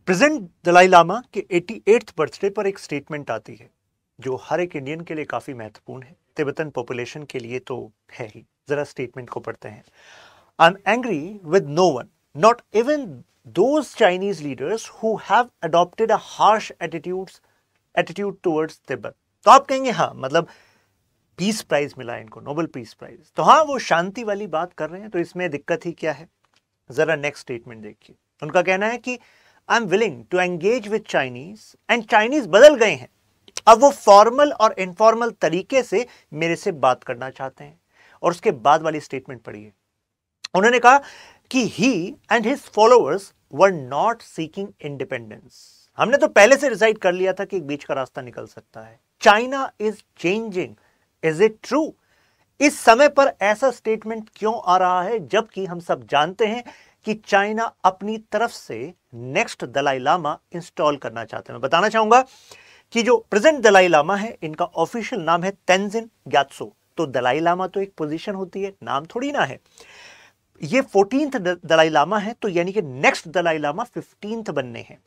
Present Dalai Lama के 88th birthday पर एक स्टेटमेंट आती है जो हर एक इंडियन के लिए काफी महत्वपूर्ण है, तिब्बतन पॉपुलेशन के लिए तो है ही। जरा स्टेटमेंट को पढ़ते हैं। I am angry with no one, not even those Chinese leaders who have adopted a harsh attitude towards Tibet. तो आप कहेंगे हाँ, मतलब पीस प्राइज मिला इनको, नोबेल पीस प्राइज, तो हाँ वो शांति वाली बात कर रहे हैं, तो इसमें दिक्कत ही क्या है। जरा नेक्स्ट स्टेटमेंट देखिए। उनका कहना है कि I am willing to engage with Chinese and Chinese बदल गए हैं, अब वो फॉर्मल और इनफॉर्मल तरीके से मेरे से बात करना चाहते हैं। और उसके बाद वाली स्टेटमेंट पढ़िए। उन्होंने कहा कि he and his followers were not seeking independence. हमने तो पहले से डिसाइड कर लिया था कि एक बीच का रास्ता निकल सकता है। China is changing, is it true? इस समय पर ऐसा स्टेटमेंट क्यों आ रहा है, जबकि हम सब जानते हैं कि चाइना अपनी तरफ से नेक्स्ट दलाई लामा इंस्टॉल करना चाहते हैं। मैं बताना चाहूंगा कि जो प्रेजेंट दलाई लामा है, इनका ऑफिशियल नाम है तेंजिन ग्यात्सो। तो दलाई लामा तो एक पोजीशन होती है, नाम थोड़ी ना है। ये 14th दलाई लामा है, तो यानी कि नेक्स्ट दलाई लामा 15th बनने हैं।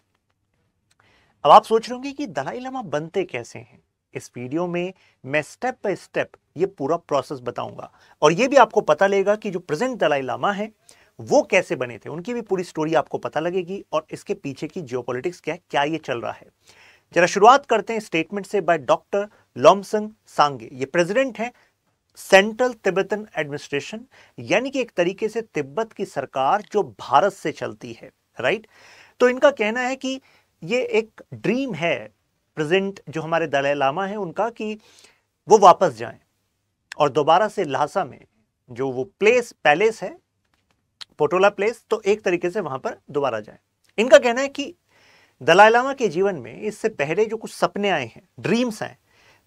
अब आप सोच रहे होंगे कि दलाई लामा बनते कैसे हैं। इस वीडियो में मैं स्टेप बाय स्टेप ये पूरा प्रोसेस बताऊंगा, और ये भी आपको पता लगेगा कि जो प्रेजेंट दलाई लामा है वो कैसे बने थे, उनकी भी पूरी स्टोरी आपको पता लगेगी, और इसके पीछे की जियोपॉलिटिक्स क्या है, क्या ये चल रहा है। जरा शुरुआत करते हैं स्टेटमेंट से बाय डॉक्टर लॉमसंग सांगे। ये प्रेसिडेंट है सेंट्रल तिब्बतन एडमिनिस्ट्रेशन, यानी कि एक तरीके से तिब्बत की सरकार जो भारत से चलती है, राइट। तो इनका कहना है कि ये एक ड्रीम है प्रेजेंट जो हमारे दलाई लामा है उनका, कि वो वापस जाएं और दोबारा से ल्हासा में जो वो पैलेस है, पोटोला प्लेस, तो एक तरीके से वहां पर दोबारा जाएं। इनका कहना है कि दलाई लामा के जीवन में इससे पहले जो कुछ सपने आए हैं, ड्रीम्स हैं,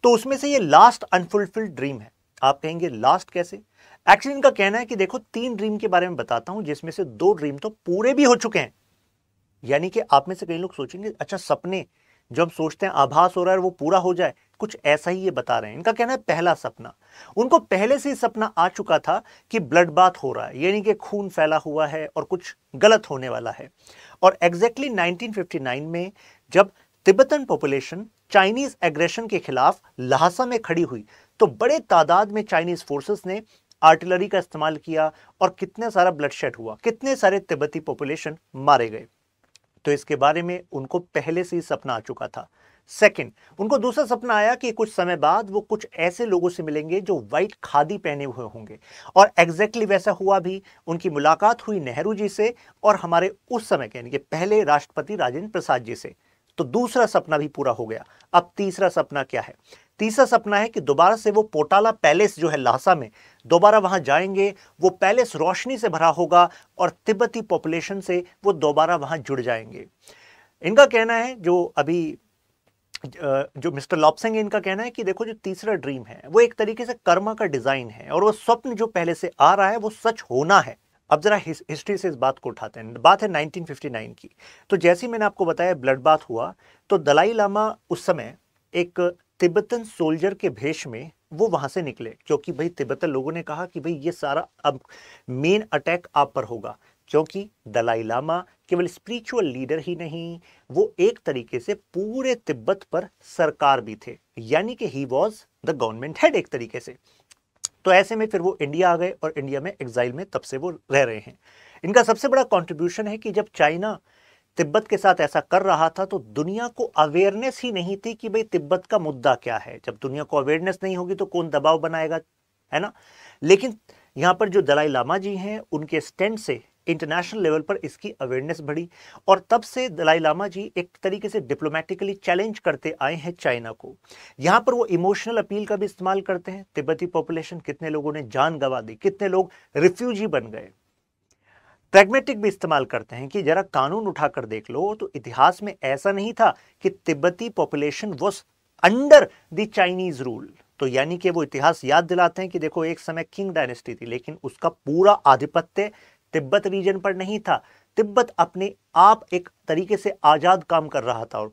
तो उसमें से ये लास्ट अनफुलफिल्ड ड्रीम है। आप कहेंगे लास्ट कैसे? एक्चुअली इनका कहना है कि देखो 3 ड्रीम के बारे में बताता हूं, जिसमें से 2 ड्रीम तो पूरे भी हो चुके हैं। यानी कि आप में से कई लोग सोचेंगे अच्छा सपने जो हम सोचते हैं आभास हो रहा है वो पूरा हो जाए, कुछ ऐसा ही ये बता रहे हैं। इनका कहना है पहला सपना, उनको पहले से ही सपना आ चुका था कि ब्लड बाथ हो रहा है, यानी कि खून फैला हुआ है और कुछ गलत होने वाला है। और एग्जैक्टली 1959 में जब तिब्बतन पॉपुलेशन चाइनीज एग्रेशन के खिलाफ ल्हासा में खड़ी हुई, तो बड़े तादाद में चाइनीज फोर्सेस ने आर्टिलरी का इस्तेमाल किया और कितने सारा ब्लडशेड हुआ, कितने सारे तिब्बती पॉपुलेशन मारे गए। तो इसके बारे में उनको पहले से ही सपना आ चुका था। सेकंड, उनको दूसरा सपना आया कि कुछ समय बाद वो कुछ ऐसे लोगों से मिलेंगे जो व्हाइट खादी पहने हुए होंगे, और एग्जैक्टली वैसा हुआ भी। उनकी मुलाकात हुई नेहरू जी से और हमारे उस समय के यानी कि पहले राष्ट्रपति राजेंद्र प्रसाद जी से। तो दूसरा सपना भी पूरा हो गया। अब तीसरा सपना क्या है? तीसरा सपना है कि दोबारा से वो पोटाला पैलेस जो है ल्हासा में, दोबारा वहां जाएंगे, वो पैलेस रोशनी से भरा होगा और तिब्बती पॉपुलेशन से वो दोबारा वहां जुड़ जाएंगे। इनका कहना है जो मिस्टर लॉपसेंग, इनका कहना है कि देखो जो तीसरा ड्रीम है वो एक तरीके से कर्मा का डिजाइन है, और वो स्वप्न जो पहले से आ रहा है वो सच होना है। अब जरा हिस्ट्री से इस बात को उठाते हैं। बात है 1959 की। तो जैसे ही मैंने आपको बताया ब्लड बाथ हुआ, तो दलाई लामा उस समय एक तिब्बतन सोल्जर के भेष में वो वहां से निकले, क्योंकि भाई तिब्बतन लोगों ने कहा कि भाई ये सारा अब मेन अटैक आप पर होगा, क्योंकि दलाई लामा केवल स्पिरिचुअल लीडर ही नहीं, वो एक तरीके से पूरे तिब्बत पर सरकार भी थे, यानी कि he was the government head एक तरीके से। तो ऐसे में फिर वो इंडिया आ गए और इंडिया में एग्जाइल में तब से वो रह रहे हैं। इनका सबसे बड़ा कंट्रीब्यूशन है कि जब चाइना तिब्बत के साथ ऐसा कर रहा था तो दुनिया को अवेयरनेस ही नहीं थी कि भाई तिब्बत का मुद्दा क्या है। जब दुनिया को अवेयरनेस नहीं होगी तो कौन दबाव बनाएगा, है ना। लेकिन यहां पर जो दलाई लामा जी हैं, उनके स्टैंड से इंटरनेशनल लेवल पर इसकी अवेयरनेस बढ़ी, और तब से दलाई लामा जी एक तरीके से डिप्लोमेटिकली चैलेंज करते आए हैं चाइना को। यहां पर वो इमोशनल अपील का भी इस्तेमाल करते हैं। तिब्बती पॉपुलेशन, कितने लोगों ने जान गंवा दी, कितने लोग रिफ्यूजी बन गए। प्रैग्मेटिक भी इस्तेमाल करते हैं कि जरा कानून उठाकर देख लो, तो इतिहास में ऐसा नहीं था कि तिब्बती population was under the Chinese rule. तो यानी कि वो इतिहास याद दिलाते हैं कि देखो एक समय किंग डायनेस्टी थी, लेकिन उसका पूरा आधिपत्य तिब्बत रीजन पर नहीं था। तिब्बत अपने आप एक तरीके से आजाद काम कर रहा था। और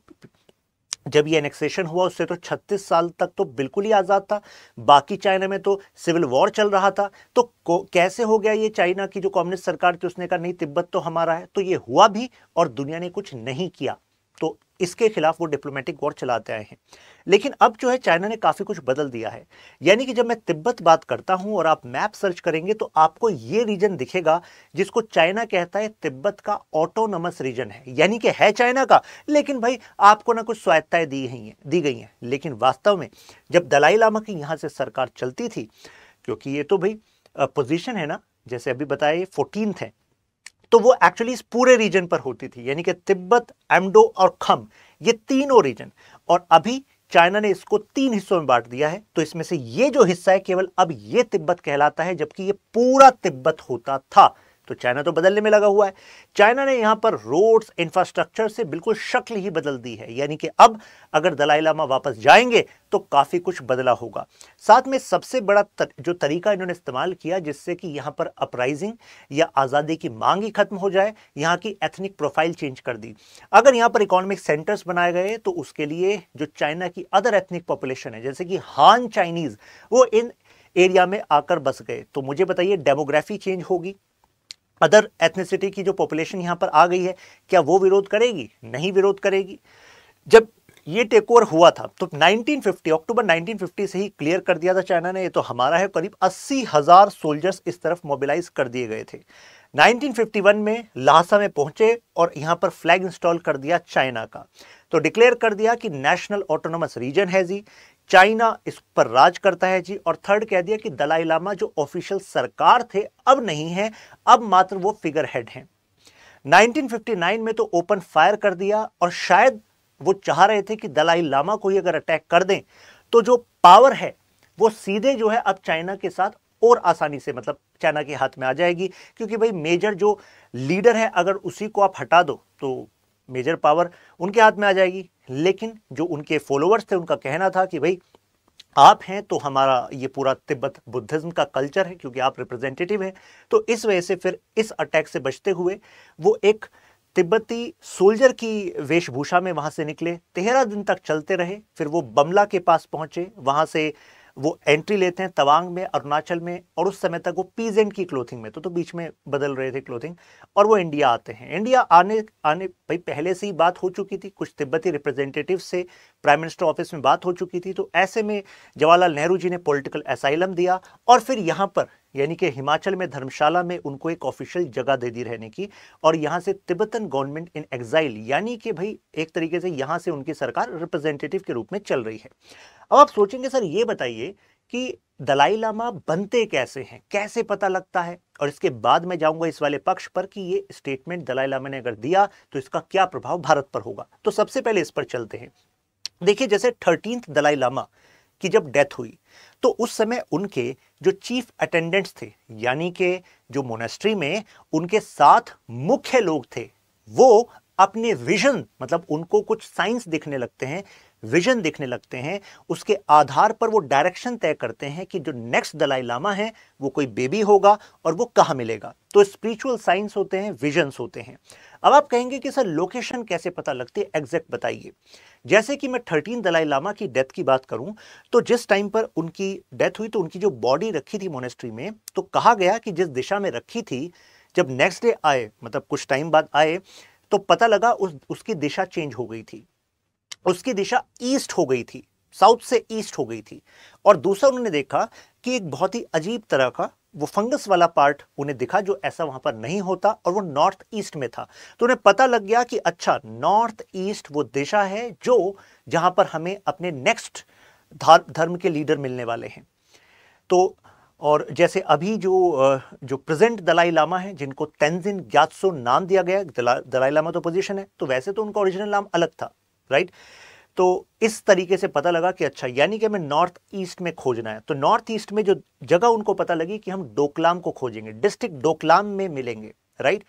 जब ये एनेक्सेशन हुआ उससे तो 36 साल तक तो बिल्कुल ही आज़ाद था। बाकी चाइना में तो सिविल वॉर चल रहा था। तो कैसे हो गया ये, चाइना की जो कम्युनिस्ट सरकार थी उसने कहा नहीं तिब्बत तो हमारा है। तो ये हुआ भी और दुनिया ने कुछ नहीं किया, तो इसके खिलाफ वो डिप्लोमेटिक वॉर चलाते आए हैं। लेकिन अब जो है चाइना ने काफी कुछ बदल दिया है। यानी कि जब मैं तिब्बत बात करता हूं और आप मैप सर्च करेंगे तो आपको ये रीजन दिखेगा जिसको चाइना कहता है तिब्बत का ऑटोनमस रीजन है, यानी कि है चाइना का, लेकिन भाई आपको ना कुछ स्वायत्ताएं दी गई हैं। लेकिन वास्तव में जब दलाई लामा की यहां से सरकार चलती थी, क्योंकि ये तो भाई पोजीशन है ना, जैसे अभी बताया 14th है, तो वो एक्चुअली इस पूरे रीजन पर होती थी, यानी कि तिब्बत, एमडो और खम, ये तीनों रीजन। और अभी चाइना ने इसको 3 हिस्सों में बांट दिया है। तो इसमें से ये जो हिस्सा है केवल अब ये तिब्बत कहलाता है, जबकि ये पूरा तिब्बत होता था। तो चाइना तो बदलने में लगा हुआ है। चाइना ने यहां पर रोड्स, इंफ्रास्ट्रक्चर से बिल्कुल शक्ल ही बदल दी है, यानी कि अब अगर दलाई लामा वापस जाएंगे तो काफी कुछ बदला होगा। साथ में सबसे बड़ा जो तरीका इन्होंने इस्तेमाल किया जिससे कि यहां पर अपराइजिंग या आजादी की मांग ही खत्म हो जाए, यहां की एथनिक प्रोफाइल चेंज कर दी। अगर यहां पर इकोनॉमिक सेंटर्स बनाए गए तो उसके लिए जो चाइना की अदर एथनिक पॉपुलेशन है, जैसे कि हान चाइनीज, वो इन एरिया में आकर बस गए। तो मुझे बताइए डेमोग्राफी चेंज होगी, अदर एथनिसिटी की जो पॉपुलेशन यहां पर आ गई है, क्या वो विरोध करेगी? नहीं विरोध करेगी। जब ये टेक ओवर हुआ था तो 1950 अक्टूबर 1950 से ही क्लियर कर दिया था चाइना ने, ये तो हमारा है। करीब 80,000 सोल्जर्स इस तरफ मोबिलाइज कर दिए गए थे। 1951 में ल्हासा में पहुंचे और यहां पर फ्लैग इंस्टॉल कर दिया चाइना का। तो डिक्लेयर कर दिया कि नेशनल ऑटोनोमस रीजन है जी, चाइना इस पर राज करता है जी। और थर्ड कह दिया कि दलाई लामा जो ऑफिशियल सरकार थे अब नहीं है, अब मात्र वो फिगर हेड हैं। 1959 में तो ओपन फायर कर दिया और शायद वो चाह रहे थे कि दलाई लामा को ही अगर अटैक कर दें तो जो पावर है वो सीधे जो है अब चाइना के साथ और आसानी से, मतलब चाइना के हाथ में आ जाएगी। क्योंकि भाई मेजर जो लीडर है अगर उसी को आप हटा दो तो मेजर पावर उनके हाथ में आ जाएगी। लेकिन जो उनके फॉलोअर्स थे उनका कहना था कि भाई आप हैं तो हमारा ये पूरा तिब्बत बुद्धिज्म का कल्चर है, क्योंकि आप रिप्रेजेंटेटिव हैं। तो इस वजह से फिर इस अटैक से बचते हुए वो एक तिब्बती सोल्जर की वेशभूषा में वहां से निकले, 13 दिन तक चलते रहे। फिर वो बमला के पास पहुंचे, वहां से वो एंट्री लेते हैं तवांग में, अरुणाचल में, और उस समय तक वो पीजेंट की क्लोथिंग में तो बीच में बदल रहे थे क्लोथिंग, और वो इंडिया आते हैं। इंडिया आने भाई पहले से ही बात हो चुकी थी, कुछ तिब्बती रिप्रेजेंटेटिव से प्राइम मिनिस्टर ऑफिस में बात हो चुकी थी। तो ऐसे में जवाहरलाल नेहरू जी ने पॉलिटिकल असाइलम दिया और फिर यहाँ पर यानी कि हिमाचल में धर्मशाला में उनको एक ऑफिशियल जगह दे दी रहने की, और यहां से तिब्बतन गवर्नमेंट इन एग्जाइल, यानी कि भाई एक तरीके से यहां से उनकी सरकार रिप्रेजेंटेटिव के रूप में चल रही है। अब आप सोचेंगे सर ये बताइए कि दलाई लामा बनते कैसे हैं, कैसे पता लगता है, और इसके बाद मैं जाऊंगा इस वाले पक्ष पर कि ये स्टेटमेंट दलाई लामा ने अगर दिया तो इसका क्या प्रभाव भारत पर होगा। तो सबसे पहले इस पर चलते हैं। देखिए जैसे 13th दलाई लामा की जब डेथ हुई तो उस समय उनके जो चीफ अटेंडेंट्स थे, यानी कि जो मोनेस्ट्री में उनके साथ मुख्य लोग थे, वो अपने विजन, मतलब उनको कुछ साइंस दिखने लगते हैं, विजन दिखने लगते हैं, उसके आधार पर वो डायरेक्शन तय करते हैं कि जो नेक्स्ट दलाई लामा है वो कोई बेबी होगा और वो कहां मिलेगा। तो स्पिरिचुअल साइंस होते हैं, विजन्स होते हैं। अब आप कहेंगे कि सर लोकेशन कैसे पता लगती है, एग्जैक्ट बताइए। जैसे कि मैं 13 दलाई लामा की डेथ की बात करूं तो जिस टाइम पर उनकी डेथ हुई तो उनकी जो बॉडी रखी थी मोनेस्ट्री में, तो कहा गया कि जिस दिशा में रखी थी, जब नेक्स्ट डे आए, मतलब कुछ टाइम बाद आए, तो पता लगा उसकी दिशा चेंज हो गई थी। उसकी दिशा ईस्ट हो गई थी, साउथ से ईस्ट हो गई थी। और दूसरा उन्होंने देखा कि एक बहुत ही अजीब तरह का वो फंगस वाला पार्ट उन्हें दिखा जो ऐसा वहां पर नहीं होता, और वो नॉर्थ ईस्ट में था। तो उन्हें पता लग गया कि अच्छा नॉर्थ ईस्ट वो दिशा है जो जहां पर हमें अपने नेक्स्ट धर्म के लीडर मिलने वाले हैं। तो और जैसे अभी जो प्रेजेंट दलाई लामा है जिनको तेंजिन ग्यात्सो नाम दिया गया, दलाई लामा तो पोजीशन है, तो वैसे तो उनका ओरिजिनल नाम अलग था, राइट। तो इस तरीके से पता लगा कि अच्छा यानी कि हमें नॉर्थ ईस्ट में खोजना है। तो नॉर्थ ईस्ट में जो जगह उनको पता लगी कि हम डोकलाम को खोजेंगे, डिस्ट्रिक्ट डोकलाम में मिलेंगे, राइट।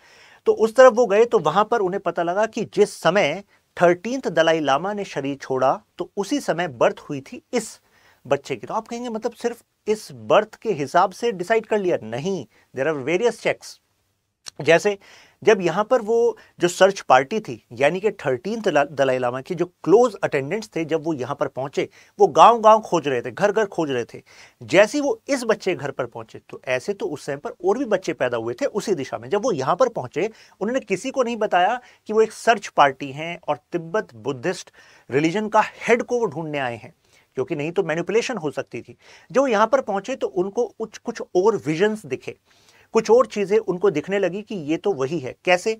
तो उस तरफ वो गए तो वहां पर उन्हें पता लगा कि जिस समय 13th दलाई लामा ने शरीर छोड़ा तो उसी समय बर्थ हुई थी इस बच्चे की। तो आप कहेंगे मतलब सिर्फ इस बर्थ के हिसाब से डिसाइड कर लिया? नहीं, देयर आर वेरियस चेक्स। जैसे जब यहां पर वो जो सर्च पार्टी थी, यानी कि 13th दलाई लामा के जो क्लोज अटेंडेंट्स थे, जब वो यहां पर पहुंचे, वो गांव गांव खोज रहे थे, घर घर खोज रहे थे। जैसे ही वो इस बच्चे घर पर पहुंचे, तो ऐसे तो उस समय पर और भी बच्चे पैदा हुए थे उसी दिशा में। जब वो यहां पर पहुंचे, उन्होंने किसी को नहीं बताया कि वो एक सर्च पार्टी हैं और तिब्बत बुद्धिस्ट रिलीजन का हेड को वो ढूंढने आए हैं, क्योंकि नहीं तो मैनिपुलेशन हो सकती थी। जब वो यहां पर पहुंचे तो उनको कुछ और विजन्स दिखे, कुछ और चीजें उनको दिखने लगी कि ये तो वही है। कैसे?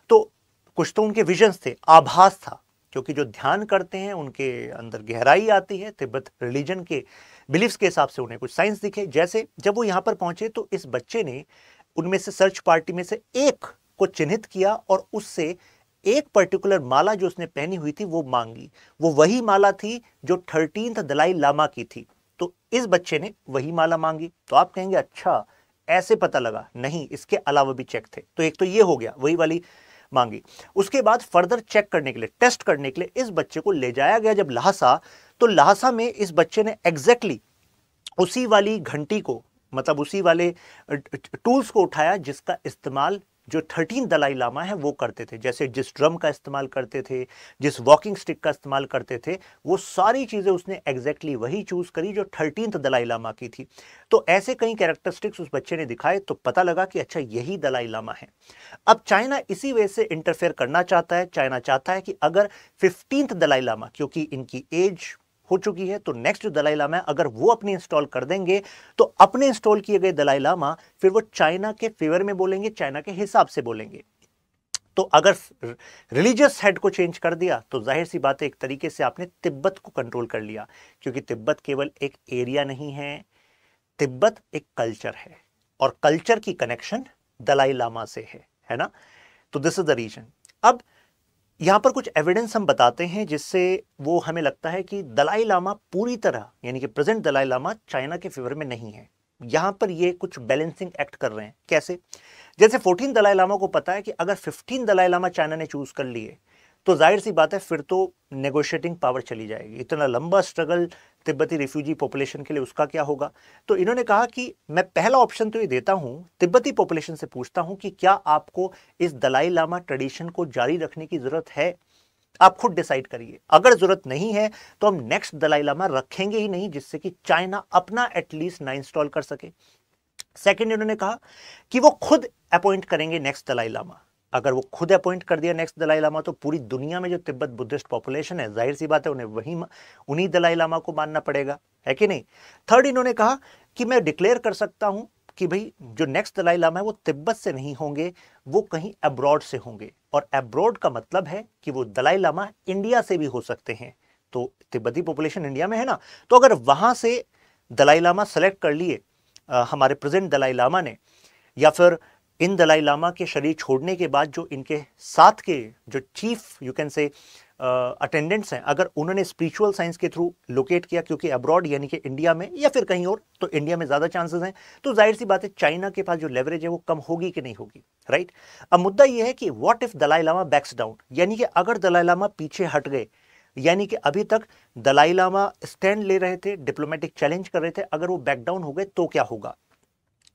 तो कुछ तो उनके विजन्स थे, आभास था, क्योंकि जो ध्यान करते हैं उनके अंदर गहराई आती है। तिब्बत रिलीजन के बिलीफ्स के हिसाब से उन्हें कुछ साइंस दिखे। जैसे जब वो यहां पर पहुंचे तो इस बच्चे ने उनमें से सर्च पार्टी में से एक को चिन्हित किया और उससे एक पर्टिकुलर माला जो उसने पहनी हुई थी वो मांगी। वो वही माला थी जो 13th दलाई लामा की थी। तो इस बच्चे ने वही माला मांगी। तो आप कहेंगे अच्छा ऐसे पता लगा? नहीं, इसके अलावा भी चेक थे। तो एक तो ये हो गया, वही वाली मांगी। उसके बाद फर्दर चेक करने के लिए, टेस्ट करने के लिए इस बच्चे को ले जाया गया जब लहासा, तो लहासा में इस बच्चे ने एग्जैक्टली उसी वाली घंटी को, मतलब उसी वाले टूल्स को उठाया जिसका इस्तेमाल जो 13 दलाई लामा है वो करते थे। जैसे जिस ड्रम का इस्तेमाल करते थे, जिस वॉकिंग स्टिक का इस्तेमाल करते थे, वो सारी चीजें उसने एग्जैक्टली वही चूज करी जो 13th दलाई लामा की थी। तो ऐसे कई कैरेक्टरिस्टिक्स उस बच्चे ने दिखाए, तो पता लगा कि अच्छा यही दलाई लामा है। अब चाइना इसी वजह से इंटरफेयर करना चाहता है। चाइना चाहता है कि अगर 15th दलाई लामा, क्योंकि इनकी एज हो चुकी है, तो नेक्स्ट जो दलाई लामा है अगर वो अपने इंस्टॉल कर देंगे, तो अपने इंस्टॉल किए गए दलाई लामा फिर वो चाइना के फेवर में बोलेंगे, चाइना के हिसाब से बोलेंगे। तो अगर रिलीजियस हेड को चेंज कर दिया तो जाहिर सी बात है एक तरीके से आपने तिब्बत को कंट्रोल कर लिया, क्योंकि तिब्बत केवल एक एरिया नहीं है, तिब्बत एक कल्चर है और कल्चर की कनेक्शन दलाई लामा से है ना। तो दिस इज द रीजन। अब यहां पर कुछ एविडेंस हम बताते हैं जिससे वो हमें लगता है कि दलाई लामा पूरी तरह, यानी कि प्रेजेंट दलाई लामा चाइना के फेवर में नहीं है। यहां पर ये कुछ बैलेंसिंग एक्ट कर रहे हैं। कैसे? जैसे 14 दलाई लामा को पता है कि अगर 15 दलाई लामा चाइना ने चूज कर लिए तो जाहिर सी बात है फिर तो नेगोशिएटिंग पावर चली जाएगी। इतना लंबा स्ट्रगल तिब्बती रिफ्यूजी पॉपुलेशन के लिए, उसका क्या होगा? तो इन्होंने कहा कि मैं पहला ऑप्शन तो ये देता हूं, तिब्बती पॉपुलेशन से पूछता हूं कि क्या आपको इस दलाई लामा ट्रेडिशन को जारी रखने की जरूरत है? आप खुद डिसाइड करिए। अगर जरूरत नहीं है तो हम नेक्स्ट दलाई लामा रखेंगे ही नहीं, जिससे कि चाइना अपना एटलीस्ट ना इंस्टॉल कर सके। सेकंड, इन्होंने कहा कि वो खुद अपॉइंट करेंगे नेक्स्ट दलाई लामा। अगर वो खुद अपॉइंट कर दिया नेक्स्ट दलाई लामा, तो पूरी दुनिया में जो तिब्बत बुद्धिस्ट पॉपुलेशन है, जाहिर सी बात है उन्हें उन्हीं दलाई लामा को मानना पड़ेगा, है कि नहीं। थर्ड, इन्होंने कहा कि मैं डिक्लेयर कर सकता हूं कि भाई जो नेक्स्ट दलाई लामा है वो तिब्बत से नहीं होंगे, वो कहीं अब्रॉड से होंगे। और अब्रॉड का मतलब है कि वो दलाई लामा इंडिया से भी हो सकते हैं। तो तिब्बती पॉपुलेशन इंडिया में है ना, तो अगर वहां से दलाई लामा सेलेक्ट कर लिए हमारे प्रेजेंट दलाई लामा ने, या फिर इन दलाई लामा के शरीर छोड़ने के बाद जो इनके साथ के जो चीफ यू कैन से अटेंडेंट्स हैं, अगर उन्होंने स्पिरिचुअल साइंस के थ्रू लोकेट किया, क्योंकि अब्रॉड यानी कि इंडिया में या फिर कहीं और, तो इंडिया में ज्यादा चांसेस हैं, तो जाहिर सी बात है चाइना के पास जो लेवरेज है वो कम होगी कि नहीं होगी, राइट। अब मुद्दा यह है कि what if Dalai Lama backs down, यानी कि अगर दलाई लामा पीछे हट गए, यानी कि अभी तक दलाई लामा स्टैंड ले रहे थे, डिप्लोमेटिक चैलेंज कर रहे थे, अगर वो बैक डाउन हो गए तो क्या होगा?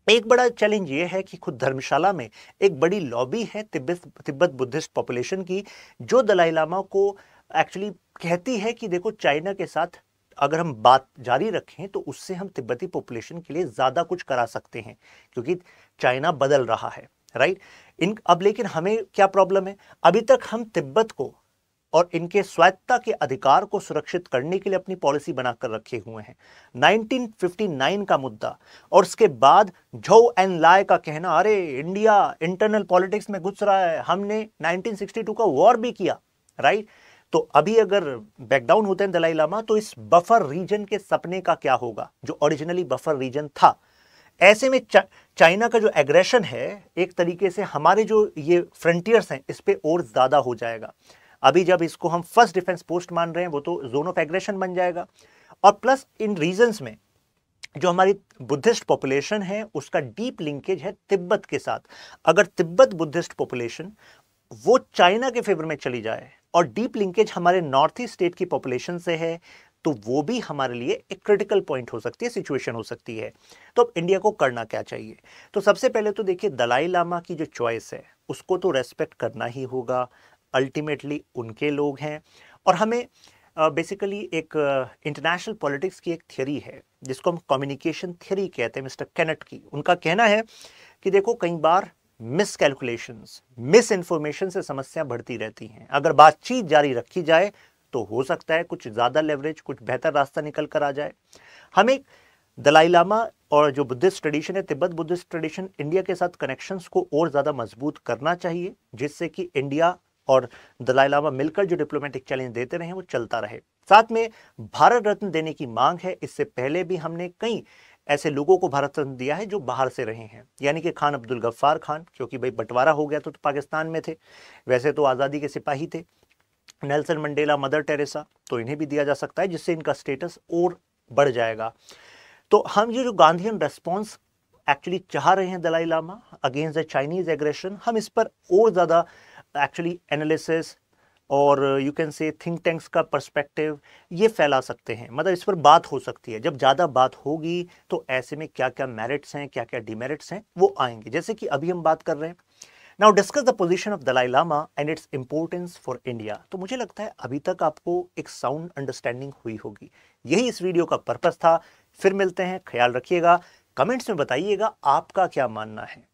एक बड़ा चैलेंज ये है कि खुद धर्मशाला में एक बड़ी लॉबी है तिब्बत बुद्धिस्ट पॉपुलेशन की, जो दलाई लामा को एक्चुअली कहती है कि देखो चाइना के साथ अगर हम बात जारी रखें तो उससे हम तिब्बती पॉपुलेशन के लिए ज्यादा कुछ करा सकते हैं, क्योंकि चाइना बदल रहा है, राइट। अब लेकिन हमें क्या प्रॉब्लम है? अभी तक हम तिब्बत को और इनके स्वायत्तता के अधिकार को सुरक्षित करने के लिए अपनी पॉलिसी बनाकर रखे हुए हैं। 1959 का मुद्दा और उसके बाद झोउ एन लाय का कहना, अरे इंडिया इंटरनल पॉलिटिक्स में घुस रहा है, हमने 1962 का वॉर भी किया, राइट। तो अभी अगर बैकडाउन होते हैं दलाई लामा, तो इस बफर रीजन के सपने का क्या होगा, जो ओरिजिनली बफर रीजन था। ऐसे में चाइना का जो एग्रेशन है, एक तरीके से हमारे जो ये फ्रंटियर्स हैं इस पे और ज्यादा हो जाएगा। अभी जब इसको हम फर्स्ट डिफेंस पोस्ट मान रहे हैं, वो तो जोन ऑफ एग्रेशन बन जाएगा। और प्लस इन रीजन्स में जो हमारी बुद्धिस्ट पॉपुलेशन है उसका डीप लिंकेज है तिब्बत के साथ। अगर तिब्बत बुद्धिस्ट पॉपुलेशन वो चाइना के फेवर में चली जाए, और डीप लिंकेज हमारे नॉर्थ ईस्ट स्टेट की पॉपुलेशन से है, तो वो भी हमारे लिए एक क्रिटिकल पॉइंट हो सकती है, सिचुएशन हो सकती है। तो अब इंडिया को करना क्या चाहिए? तो सबसे पहले तो देखिए, दलाई लामा की जो चॉइस है उसको तो रेस्पेक्ट करना ही होगा। अल्टीमेटली उनके लोग हैं। और हमें बेसिकली एक इंटरनेशनल पॉलिटिक्स की एक थ्योरी है जिसको हम कम्युनिकेशन थ्योरी कहते हैं, मिस्टर केनेट की। उनका कहना है कि देखो, कई बार मिस कैलकुलेशंस, मिस इंफॉर्मेशन से समस्या बढ़ती रहती हैं। अगर बातचीत जारी रखी जाए तो हो सकता है कुछ ज्यादा लेवरेज, कुछ बेहतर रास्ता निकल कर आ जाए। हमें दलाई लामा और जो बुद्धिस्ट ट्रेडिशन है, तिब्बत बुद्धिस्ट ट्रेडिशन, इंडिया के साथ कनेक्शंस को और ज्यादा मजबूत करना चाहिए, जिससे कि इंडिया और दलाई लामा मिलकर जो डिप्लोमेटिक चैलेंज देते रहे वो चलता रहे। साथ में भारत रत्न देने की मांग है। इससे पहले भी हमने कई ऐसे लोगों को भारत रत्न दिया है जो बाहर से रहे हैं, यानी कि खान अब्दुल गफ्फार खान, क्योंकि भाई बंटवारा हो गया तो पाकिस्तान में थे, वैसे तो आज़ादी के सिपाही थे। नेल्सन मंडेला, मदर टेरेसा, तो इन्हें भी दिया जा सकता है, जिससे इनका स्टेटस और बढ़ जाएगा। तो हम ये जो गांधीयन रेस्पॉन्स एक्चुअली चाह रहे हैं Dalai Lama against the Chinese aggression, हम इस पर और ज़्यादा एक्चुअली एनालिसिस और you can say think tanks का पर्सपेक्टिव ये फैला सकते हैं। मतलब इस पर बात हो सकती है। जब ज़्यादा बात होगी तो ऐसे में क्या क्या मेरिट्स हैं, क्या क्या डिमेरिट्स हैं, वो आएंगे, जैसे कि अभी हम बात कर रहे हैं। Now discuss the position of Dalai Lama and its importance for India. तो मुझे लगता है अभी तक आपको एक साउंड अंडरस्टैंडिंग हुई होगी। यही इस वीडियो का पर्पस था। फिर मिलते हैं, ख्याल रखिएगा, कमेंट्स में बताइएगा आपका क्या मानना है।